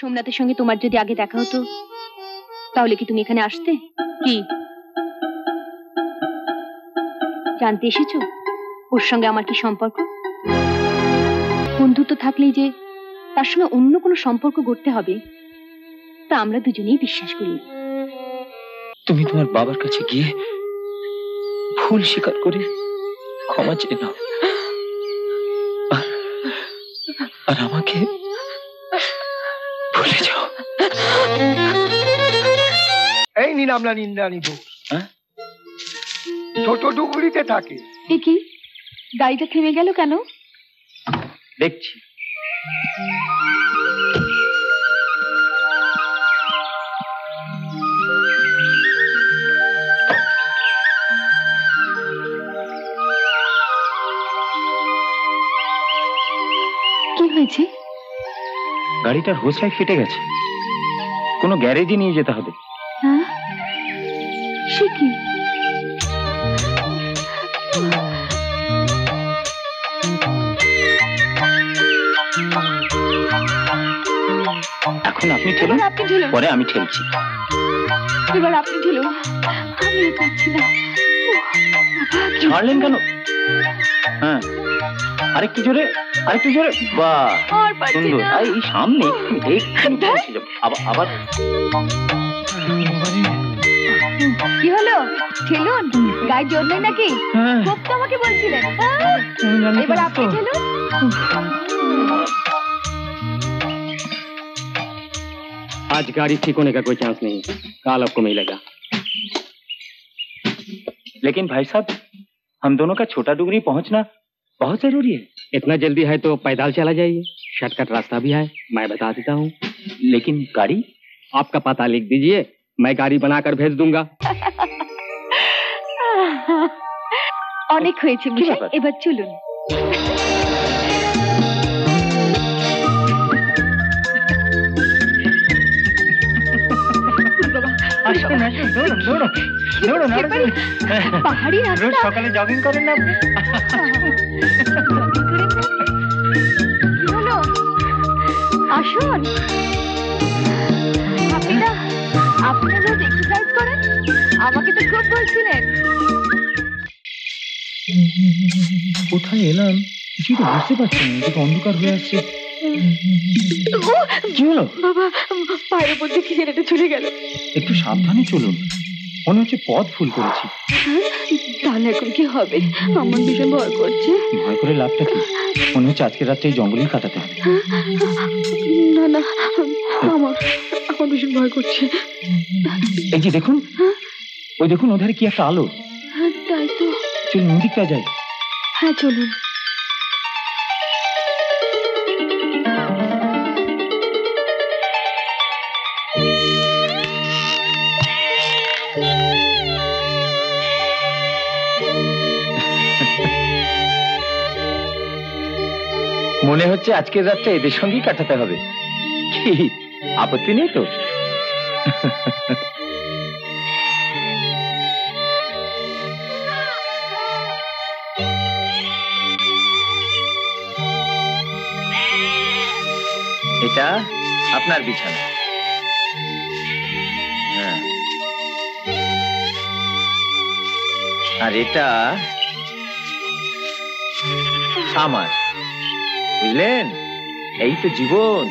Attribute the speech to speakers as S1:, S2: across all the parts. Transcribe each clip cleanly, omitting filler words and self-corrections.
S1: সোমনাথের সঙ্গে তোমার যদি আগে দেখা হতো তাহলে কি তুমি এখানে আসতে? কি জানতে এসেছো ওর সঙ্গে আমার কি সম্পর্ক? বন্ধুত্ব থাকলেই যে তার সঙ্গে অন্য কোনো সম্পর্ক গড়তে হবে তা আমরা দুজনেই বিশ্বাস করি।
S2: তুমি তোমার বাবার কাছে গিয়ে ভুল স্বীকার করে ক্ষমা চেয়ে নাও, আর আমাকে ভুলে যাও।
S3: এই নিলামলা নিন্দানি বোস ছোট ডুবুরিতে থাকে।
S1: এ কি গাড়িটা থেমে গেল কেন?
S2: দেখছি।
S1: কি হয়েছে?
S2: গাড়িটার হোস লাইট ফেটে গেছে, কোনো গ্যারেজে নিয়ে যেতে হবে।
S1: হ্যাঁ সে কি?
S2: এখন আপনি ঠেলুন, পরে আমি ঠেলছি।
S1: এবার আপনি ঠেলুন, আমি পাচ্ছি না।
S2: ছাড়লেন কেন? হ্যাঁ আরেকটু জোরে, আরেকটু জোরে। বাহ সুন্দর। এই সামনে আবার
S1: কি হলো? ঠেলুন, গায়ে জোর নেই নাকি? খুব তো আমাকে বলছিলেন। এবার আপনি ঠেলুন।
S4: आज गाड़ी ठीक होने का कोई चांस नहीं, कल आपको मिलेगा।
S2: लेकिन भाई साहब हम दोनों का छोटा डुगरी पहुंचना बहुत जरूरी है।
S4: इतना जल्दी है तो पैदल चला जाइए, शॉर्टकट रास्ता भी है, मैं बता देता हूँ।
S2: लेकिन गाड़ी?
S4: आपका पता लिख दीजिए, मैं गाड़ी बनाकर भेज दूंगा।
S1: অনেক হয়েছে মশাই, এবার চলুন। পাহাড়ি রাস্তা,
S2: রোজ সকালে জগিং করেন না আপনি?
S1: হলো আসুন। আপনি রোজ এক্সারসাইজ করেন, আমাকে তো খুব বলছিলেন।
S2: কোথায় এলাম কিছুই তো বুঝতে পারছি না, এদিকে অন্ধকার হয়ে আসছে। কি হলো?
S1: বাবা পায়ের উপর দিয়ে ছেলেটা চলে গেল।
S2: একটু সাবধানে চলুন, মনে হচ্ছে পথ ভুল করেছি।
S1: তাহলে এখন কি হবে? আমার ভীষণ ভয় করছে।
S2: ভয় করে লাভটা কি? মনে হচ্ছে আজকের রাতটা এই জঙ্গলেই কাটাতে হবে।
S1: না না, আমার ভীষণ ভয় করছে।
S2: এই যে দেখুন, ওই দেখুন ওধারে কি একটা আলো।
S1: তাই তো,
S2: চলুন ওদিকটা যাই।
S1: হ্যাঁ চলুন।
S2: মনে হচ্ছে আজকের রাতটা এদের সঙ্গেই কাটাতে হবে। কি আপত্তি নেই তো? এটা আপনার বিছানা। হ্যাঁ, আর এটা আমার, বুঝলেন? এই তো জীবন।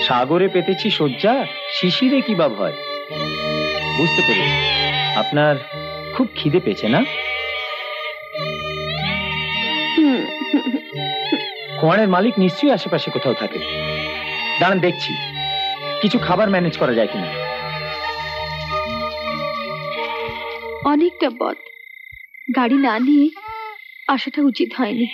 S2: সাগরে পেতেছি শয্যা, শিশিরে কি বা ভয়। বুঝতে পেরেছি, আপনার খুব খিদে পেয়েছে না? কোয়ারের মালিক নিশ্চয়ই আশেপাশে কোথাও থাকে। দাঁড়ান দেখছি কিছু খাবার ম্যানেজ করা যায় কিনা।
S1: অনেকটা পথ, গাড়ি না নিয়ে আসাটা উচিত হয়নি।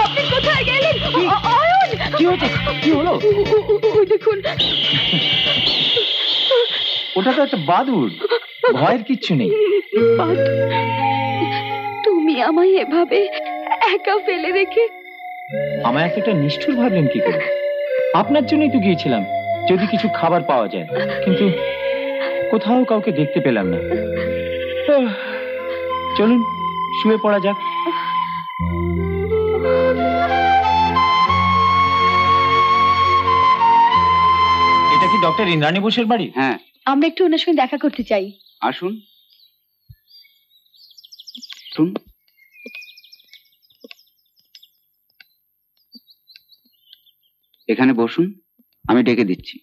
S1: আপনি কোথায় গেলেন?
S2: কি হলো?
S1: দেখুন
S2: ওটা তো একটা বাদুড়, ভয়ের কিচ্ছু নেই।
S1: তুমি আমায় এভাবে একা ফেলে রেখে
S2: আমায় এতটা নিষ্ঠুর ভাবলেন কি করে? আপনার জন্যই তো গিয়েছিলাম, যদি কিছু খাবার পাওয়া যায়, কিন্তু কোথাও কাউকে দেখতে পেলাম না। চলুন শুয়ে পড়া যাক। এটা কি ডক্টর ইন্দ্রাণী বোসের বাড়ি?
S4: হ্যাঁ,
S1: আমরা একটু ওনার সঙ্গে দেখা করতে চাই।
S4: আসুন। শুন, এখানে বসুন, আমি ডেকে দিচ্ছি।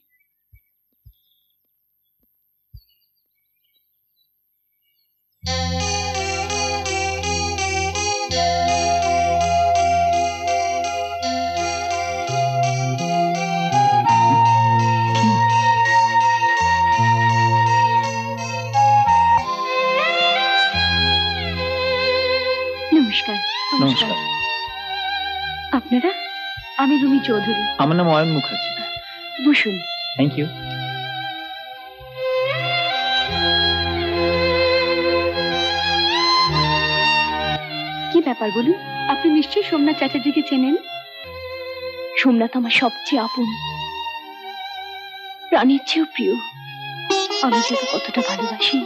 S1: নমস্কার।
S2: নমস্কার।
S1: আপনারা? আমি রুমি চৌধুরী।
S2: আমার নাম অয়ন মুখার্জি।
S1: বসুন।
S2: Thank you.
S1: কি ব্যাপার বলুন? আপনি নিশ্চয়ই সোমনাথ চ্যাটার্জিকে চেনেন। সোমনাথ আমার সবচেয়ে আপন, প্রাণের চেয়েও প্রিয়। আমি যাকে কতটা ভালোবাসি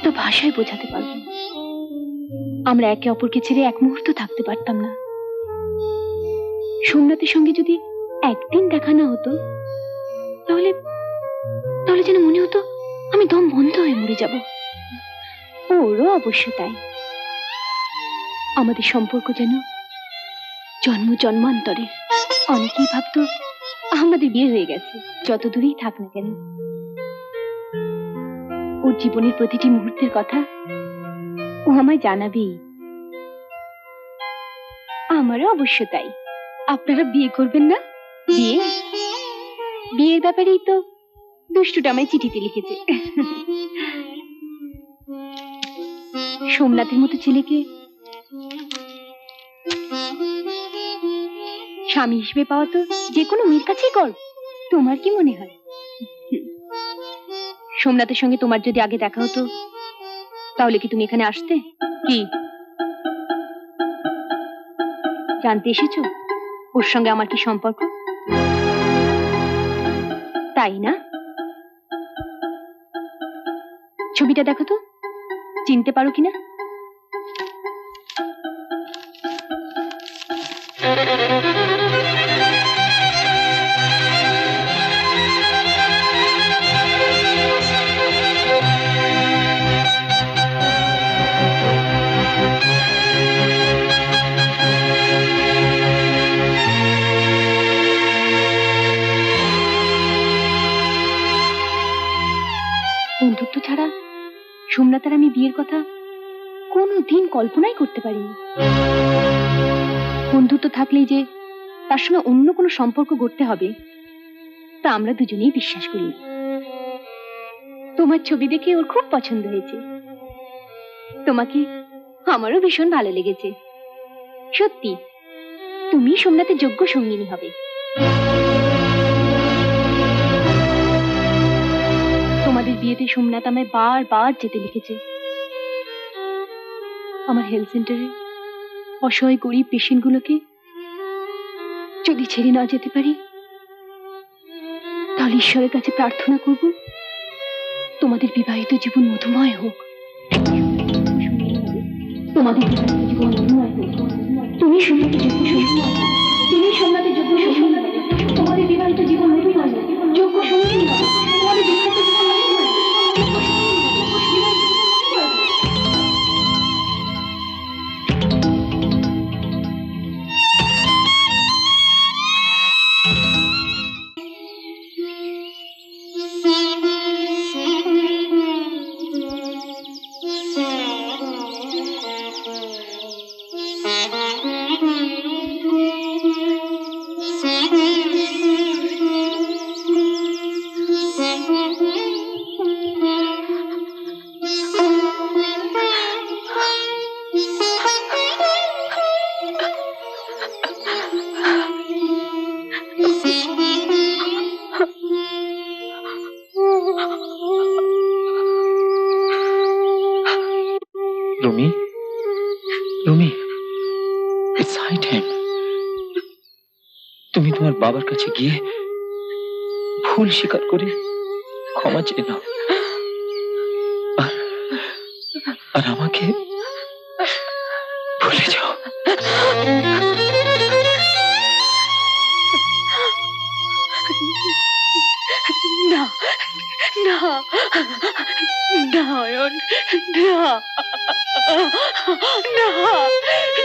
S1: তা ভাষায় বোঝাতে পারবো না। আমরা একে অপরকে ছেড়ে এক মুহূর্ত থাকতে পারতাম না। সোমনাথের সঙ্গে যদি একদিন দেখা না হতো, তাহলে তাহলে যেন মনে হতো আমি দম বন্ধ হয়ে মরে যাব। ওরও অবশ্য তাই। আমাদের সম্পর্ক যেন জন্ম জন্মান্তরে। অনেকেই ভাবতো আমাদের বিয়ে হয়ে গেছে, যত দূরেই থাক না কেন। ওর জীবনের প্রতিটি মুহূর্তের কথা ও আমায় জানাবেই। আমারও অবশ্য তাই। আপনারা বিয়ে করবেন না? বিয়ের ব্যাপারেই তো দুষ্টুটা আমায় চিঠিতে লিখেছে। সোমনাথের মতো ছেলেকে স্বামী হিসেবে পাওয়া তো যে কোনো মেয়ের কাছেই গর্ব। তোমার কি মনে হয়? সোমনাথের সঙ্গে তোমার যদি আগে দেখা হতো, তাহলে কি তুমি এখানে আসতে? কি জানতে এসেছো ওর সঙ্গে আমার কি সম্পর্ক? তাই না? ছবিটা দেখো তো, চিনতে পারো কিনা? বন্ধুত্ব ছাড়া সোমনাথ আর আমি বিয়ের কথা কোনোদিন কল্পনাই করতে পারিনি। বন্ধুত্ব থাকলেই যে তার সঙ্গে অন্য কোনো সম্পর্ক গড়তে হবে, তা আমরা দুজনেই বিশ্বাস করি না। তোমার ছবি দেখে ওর খুব পছন্দ হয়েছে। তোমাকে আমারও ভীষণ ভালো লেগেছে। সত্যি তুমি সোমনাথের যোগ্য সঙ্গিনী হবে। তোমাদের বিয়েতে সোমনাথ আমায় বারবার যেতে লিখেছে। আমার হেলথ সেন্টারে অসহায় গরিব পেশেন্ট গুলোকে যদি ছেড়ে না যেতে পারি, তাহলে ঈশ্বরের কাছে প্রার্থনা করব তোমাদের বিবাহিত জীবন মধুময় হোক। তোমাদের বিবাহিত জীবন মধুময় হোক। তুমি সোমনাথের যোগ্য সঙ্গী, তুমি সোমনাথের যোগ্য সঙ্গী। তোমাদের বিবাহিত জীবন মধুময় হোক, যোগ্য সঙ্গী হবে। তোমাদের বিবাহিত জীবন মধুময় হোক।
S2: Rumi, Rumi, it's high time তুমি তোমার বাবার কাছে গিয়ে ভুল স্বীকার করে ক্ষমা চেয়ে নাও, আর আমাকে ভুলে যাও।
S1: না না না অয়ন, না না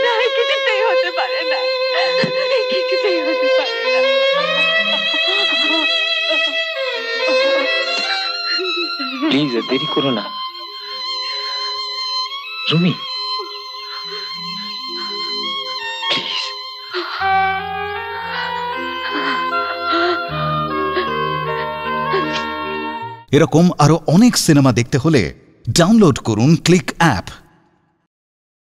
S1: না, কিছুতেই হতে পারে না, কিছুতেই হতে পারে না।
S2: প্লিজ দেরি করো না রুমি, প্লিজ।
S5: এরকম আরো অনেক সিনেমা দেখতে হলে ডাউনলোড করুন ক্লিক অ্যাপ।